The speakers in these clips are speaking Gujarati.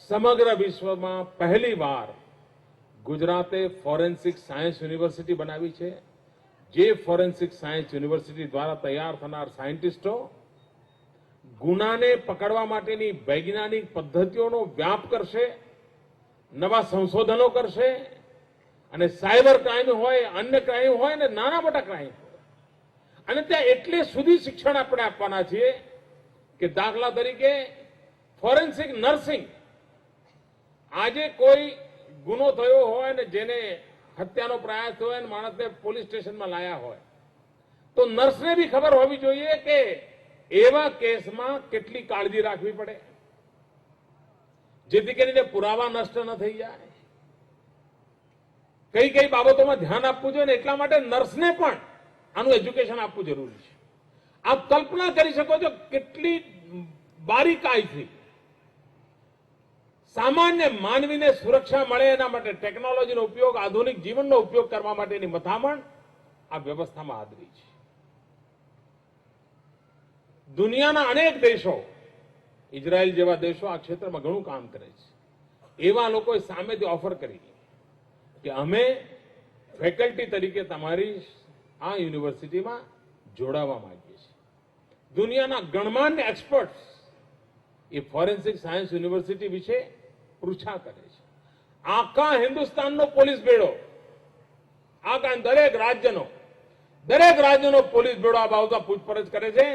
સમગ્ર વિશ્વમાં પહેલીવાર ગુજરાતે ફોરેન્સિક સાયન્સ યુનિવર્સિટી બનાવી છે. જે ફોરેન્સિક સાયન્સ યુનિવર્સિટી દ્વારા તૈયાર થનાર સાયન્ટિસ્ટો ગુનાને પકડવા માટેની વૈજ્ઞાનિક પદ્ધતિઓનો વ્યાપ કરશે, નવા સંશોધનો કરશે અને સાયબર ક્રાઇમ હોય, અન્ય ક્રાઇમ હોય ને નાના મોટા ક્રાઇમ હોય. અને ત્યાં એટલે સુધી શિક્ષણ આપણે આપવાના છીએ કે દાખલા તરીકે ફોરેન્સિક નર્સિંગ, આજે કોઈ ગુનો થયો હોય ને જેને હત્યાનો પ્રયાસ થયો અને માણસને પોલીસ સ્ટેશનમાં લાયા હોય તો નર્સને બી ખબર હોવી જોઈએ કે એવા કેસમાં કેટલી કાળજી રાખવી પડે જેથી કરીને પુરાવા નષ્ટ ન થઈ જાય, કઈ કઈ બાબતોમાં ધ્યાન આપવું જોઈએ ને એટલા માટે નર્સને પણ આનું એજ્યુકેશન આપવું જરૂરી છે. આપ કલ્પના કરી શકો છો કેટલી બારીકાઈથી સામાન્ય માનવીને સુરક્ષા મળે એના માટે ટેકનોલોજીનો ઉપયોગ, આધુનિક જીવનનો ઉપયોગ કરવા માટેની મથામણ આ વ્યવસ્થામાં આદરી છે. દુનિયાના અનેક દેશો, ઇઝરાયલ જેવા દેશો આ ક્ષેત્રમાં ઘણું કામ કરે છે. એવા લોકોએ સામેથી ઓફર કરી કે અમે ફેકલ્ટી તરીકે તમારી આ યુનિવર્સિટીમાં જોડાવા માંગીએ છીએ. દુનિયાના ગણમાન્ય એક્સપર્ટ્સ એ ફોરેન્સિક સાયન્સ યુનિવર્સિટી વિશે પૃચ્છા કરે છે. આખા હિન્દુસ્તાનનો પોલીસ બેડો, આખા દરેક રાજ્યનો પોલીસ બેડો આ બાબતમાં પૂછપરછ કરે છે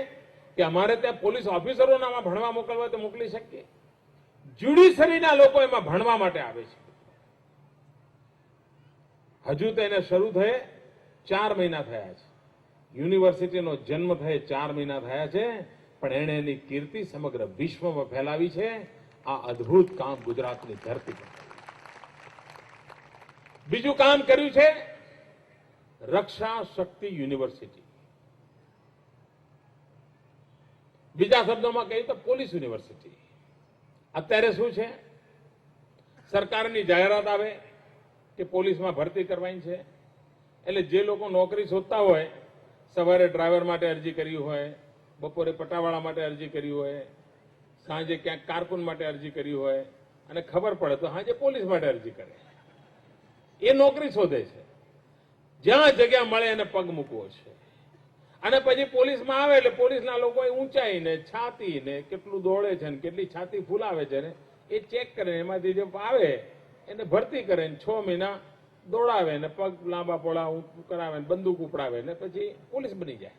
કે અમારે ત્યાં પોલીસ ઓફિસરોનામાં ભણવા મોકલવા તો મોકલી શકીએ. જ્યુડિશરીના લોકો એમાં ભણવા માટે આવે છે. હજુ તો એને શરૂ થયે 4 મહિના થયા છે. યુનિવર્સિટીનો જન્મ થયે 4 મહિના થયા છે, પણ એણે એની કીર્તિ સમગ્ર વિશ્વમાં ફેલાવી છે. આ અદ્ભુત કામ ગુજરાતની ધરતી પર. બીજું કામ કર્યું છે રક્ષા શક્તિ યુનિવર્સિટી. બીજા શબ્દોમાં કહીએ તો પોલીસ યુનિવર્સિટી. અત્યારે શું છે, સરકારની જાહેરાત આવે કે પોલીસમાં ભરતી કરવાની છે એટલે જે લોકો નોકરી શોધતા હોય, સવારે ડ્રાઈવર માટે અરજી કરી હોય, બપોરે પટાવાળા માટે અરજી કરી હોય, સાંજે ક્યાંક કારકુન માટે અરજી કરી હોય અને ખબર પડે તો સાંજે પોલીસ માટે અરજી કરે. એ નોકરી શોધે છે, જ્યાં જગ્યા મળે એને પગ મૂકવો છે. અને પછી પોલીસમાં આવે એટલે પોલીસના લોકો ઊંચાઈ ને છાતી ને કેટલું દોડે છે ને કેટલી છાતી ફૂલાવે છે ને એ ચેક કરે, એમાંથી જે આવે એને ભરતી કરે, 6 મહિના દોડાવે ને પગ લાંબા પોળા કરાવે ને બંદૂક ઉપડાવે ને પછી પોલીસ બની જાય.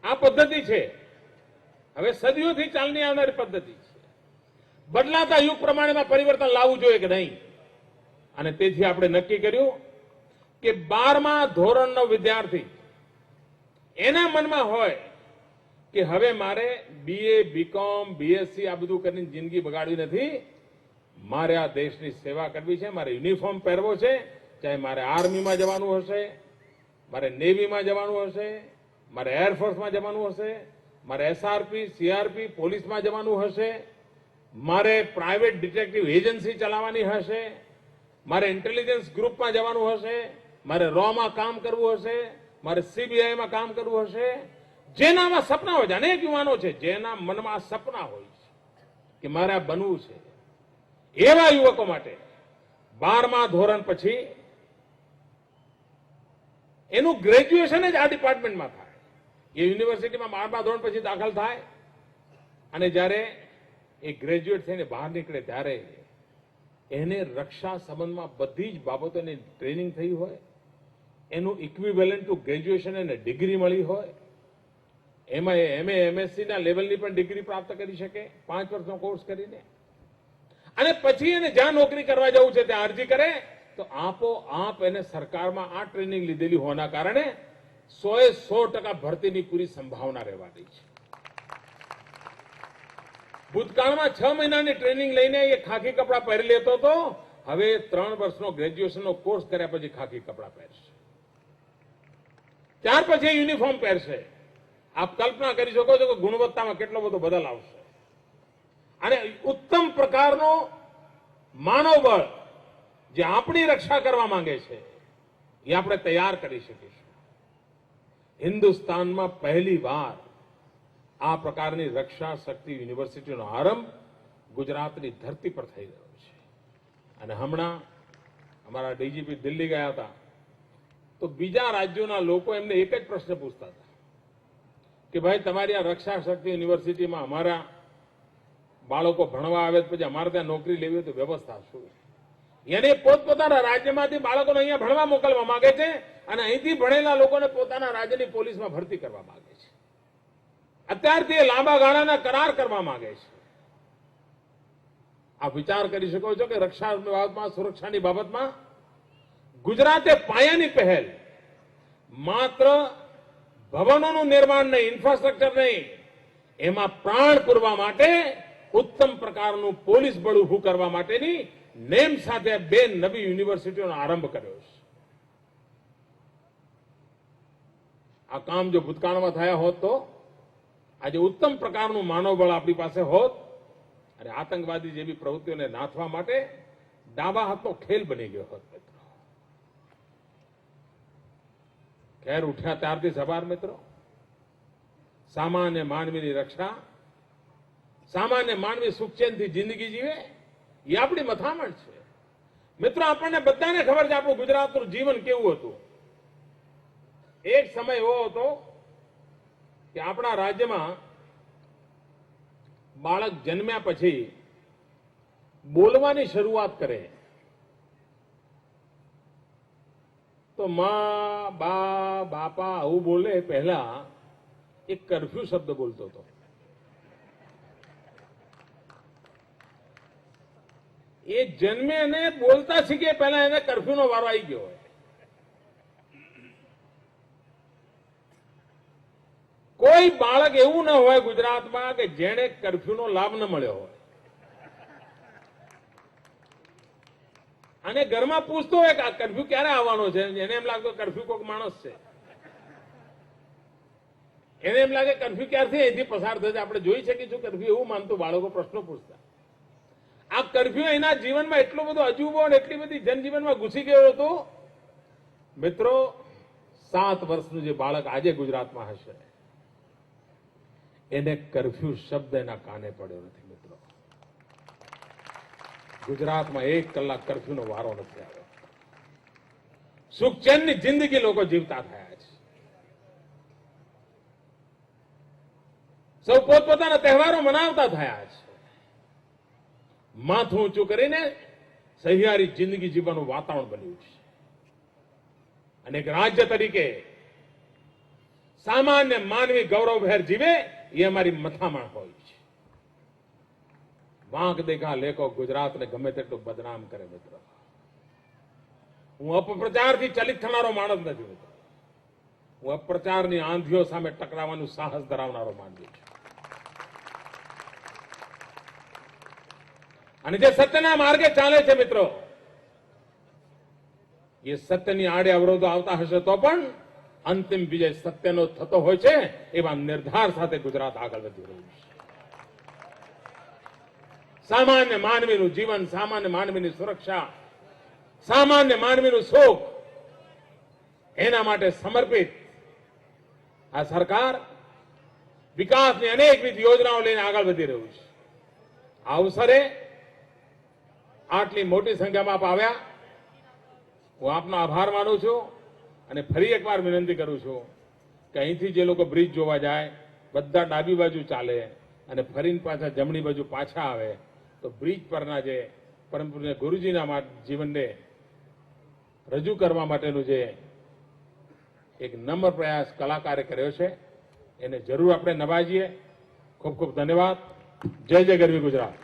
આ પદ્ધતિ છે, હવે સદીઓથી ચાલની આવનારી પદ્ધતિ છે. બદલાતા યુગ પ્રમાણેમાં પરિવર્તન લાવવું જોઈએ કે નહીં. અને તેથી આપણે નક્કી કર્યું કે 12મા ધોરણનો વિદ્યાર્થી એના મનમાં હોય કે હવે મારે BA, BCom, BSc આ બધું કરીને જિંદગી બગાડવી નથી, મારે આ દેશની સેવા કરવી છે, મારે યુનિફોર્મ પહેરવો છે, ચાહે મારે આર્મીમાં જવાનું હશે, મારે નેવીમાં જવાનું હશે, મારે એરફોર્સમાં જવાનું હશે, મારે SRP, CRP પોલીસમાં જવાનું હશે, મારે પ્રાઇવેટ ડિટેક્ટિવ એજન્સી ચલાવવાની હશે, મારે ઇન્ટેલિજન્સ ગ્રુપમાં જવાનું હશે, મારે રોમાં કામ કરવું હશે, મારે CBIમાં કામ કરવું હશે. જેનામાં સપના હોય છે, અનેક યુવાનો છે જેના મનમાં સપના હોય છે કે મારે આ બનવું છે, એવા યુવકો માટે 12મા ધોરણ પછી એનું ગ્રેજ્યુએશન જ આ ડિપાર્ટમેન્ટમાં થાય. એ યુનિવર્સિટીમાં 12મા ધોરણ પછી દાખલ થાય અને જ્યારે એ ગ્રેજ્યુએટ થઈને બહાર નીકળે ત્યારે એને રક્ષા સંબંધમાં બધી જ બાબતોની ટ્રેનિંગ થઈ હોય, એનું ઇક્વિવેલન્ટ ટુ ગ્રેજ્યુએશન એને ડિગ્રી મળી હોય, એમાં MA, MSc ના લેવલની પણ ડિગ્રી પ્રાપ્ત કરી શકે 5 વર્ષનો કોર્સ કરીને. અને પછી એને જ્યાં નોકરી કરવા જવું છે ત્યાં અરજી કરે તો આપોઆપ એને સરકારમાં આ ટ્રેનિંગ લીધેલી હોવાના કારણે 100% ભરતીની પૂરી સંભાવના રહેવાની છે. ભૂતકાળમાં 6 મહિનાની ટ્રેનિંગ લઈને એ ખાખી કપડાં પહેરી લેતો હતો, હવે 3 વર્ષનો ગ્રેજ્યુએશનનો કોર્સ કર્યા પછી ખાખી કપડાં પહેરશે, ત્યાર પછી યુનિફોર્મ પહેરશે. આપ કલ્પના કરી શકો છો કે ગુણવત્તામાં કેટલો બધો બદલ આવશે. અને ઉત્તમ પ્રકારનો માનવબળ જે આપણી રક્ષા કરવા માંગે છે એ આપણે તૈયાર કરી શકીશું. હિન્દુસ્તાનમાં પહેલી વાર આ પ્રકારની રક્ષા શક્તિ યુનિવર્સિટીનો આરંભ ગુજરાતની ધરતી પર થઈ રહ્યો છે. અને હમણાં અમારા ડીજીપી દિલ્હી ગયા હતા તો બીજા રાજ્યોના લોકો એમને એક જ પ્રશ્ન પૂછતા હતા કે ભાઈ તમારી આ રક્ષા શક્તિ યુનિવર્સિટીમાં અમારા બાળકો ભણવા આવે પછી અમારે ત્યાં નોકરી લેવી હોય તો વ્યવસ્થા શું? એને પોતપોતાના રાજ્યમાંથી બાળકોને અહીંયા ભણવા મોકલવા માંગે છે અને અહીંથી ભણેલા લોકોને પોતાના રાજ્યની પોલીસમાં ભરતી કરવા માંગે છે. અત્યારથી એ લાંબા ગાળાના કરાર કરવા માંગે છે. આપ વિચાર કરી શકો છો કે રક્ષા બાબતમાં, સુરક્ષાની બાબતમાં ગુજરાતે પાયાની પહેલ માત્ર ભવનોનું નિર્માણ નહીં, ઇન્ફ્રાસ્ટ્રક્ચર નહીં, એમાં પ્રાણ પૂરવા માટે ઉત્તમ પ્રકારનું પોલીસ બળ ઉભું કરવા માટેની નેમ સાથે 2 નવી યુનિવર્સિટીઓનો આરંભ કર્યો છે. આ કામ જો ભૂતકાળમાં થયા હોત તો આજે ઉત્તમ પ્રકારનું માનવબળ આપણી પાસે હોત અને આતંકવાદી જેવી પ્રવૃત્તિઓને નાથવા માટે ડાબા હાથનો ખેલ બની ગયો હોત. મિત્રો, ખેર ઉઠ્યા ત્યારથી સવાર મિત્રો, સામાન્ય માનવીની રક્ષા, સામાન્ય માનવી સુખચેનથી જિંદગી જીવે એ આપણી મથામણ છે. મિત્રો, આપણને બધાને ખબર છે આપણું ગુજરાતનું જીવન કેવું હતું. એક સમય એવો હતો કે આપણા રાજ્યમાં બાળક જન્મ્યા પછી બોલવાની શરૂઆત કરે તો માં, બા, બાપા આવું બોલે પહેલા એક કર્ફ્યુ શબ્દ બોલતો હતો. એ જન્મે અને બોલતા શીખે પહેલા એને કર્ફ્યુનો વારો આવી ગયો હોય. કોઈ બાળક એવું ન હોય ગુજરાતમાં કે જેને કર્ફ્યુનો લાભ ન મળ્યો હોય. અને ઘરમાં પૂછતો હોય કે આ કર્ફ્યુ ક્યારે આવવાનો છે, એને એમ લાગતો કર્ફ્યુ કોઈક માણસ છે, એને એમ લાગે કર્ફ્યુ ક્યારથી અહીંથી પસાર થશે, આપણે જોઈ શકીશું કર્ફ્યુ, એવું માનતું બાળકો પ્રશ્નો પૂછતા. આ કર્ફ્યુ એના જીવનમાં એટલો બધો અજુબો અને એટલી બધી જનજીવનમાં ઘૂસી ગયો હતો. મિત્રો, 7 વર્ષનું જે બાળક આજે ગુજરાતમાં હશે એને કર્ફ્યુ શબ્દ એના કાને પડ્યો નથી. મિત્રો, ગુજરાતમાં 1 કલાક કર્ફ્યુનો વારો નથી આવ્યો. સુખચેનની જિંદગી લોકો જીવતા થયા છે. સૌ પોતપોતાના તહેવારો મનાવતા થયા છે. માથું ઊંચું કરીને સહિયારી જિંદગી જીવવાનું વાતાવરણ બન્યું છે. અને એક રાજ્ય તરીકે સામાન્ય માનવી ગૌરવભેર જીવે એ અમારી મથામણ હોય છે. વાંક દેખા લેખો ગુજરાતને ગમે તેટલું બદનામ કરે. મિત્રો, હું અપપ્રચારથી ચલિત થનારો માણસ નથી. મિત્રો, હું અપપ્રચારની આંધીઓ સામે ટકરાવવાનું સાહસ ધરાવનારો માનવી છું. અને જે સત્યના માર્ગે ચાલે છે મિત્રો, એ સત્યની આડે અવરોધો આવતા હશે તો પણ અંતિમ વિજય સત્યનો થતો હોય છે એવા નિર્ધાર સાથે ગુજરાત આગળ વધી રહ્યું છે. સામાન્ય માનવીનું જીવન, સામાન્ય માનવીની સુરક્ષા, સામાન્ય માનવીનું સુખ, એના માટે સમર્પિત આ સરકાર વિકાસની અનેકવિધ યોજનાઓ લઈને આગળ વધી રહ્યું છે. આ અવસરે આટલી મોટી સંખ્યામાં આપ આવ્યા, હું આપનો આભાર માનું છું. અને ફરી એકવાર વિનંતી કરું છું કે અહીંથી જે લોકો બ્રિજ જોવા જાય બધા ડાબી બાજુ ચાલે અને ફરીને પાછા જમણી બાજુ પાછા આવે તો બ્રિજ પરના જે પરમ પૂજ્ય ગુરુજીના જીવનને રજૂ કરવા માટેનું જે એક નમ્ર પ્રયાસ કલાકારે કર્યો છે એને જરૂર આપણે નવાજીએ. ખૂબ ખૂબ ધન્યવાદ. જય જય ગરવી ગુજરાત.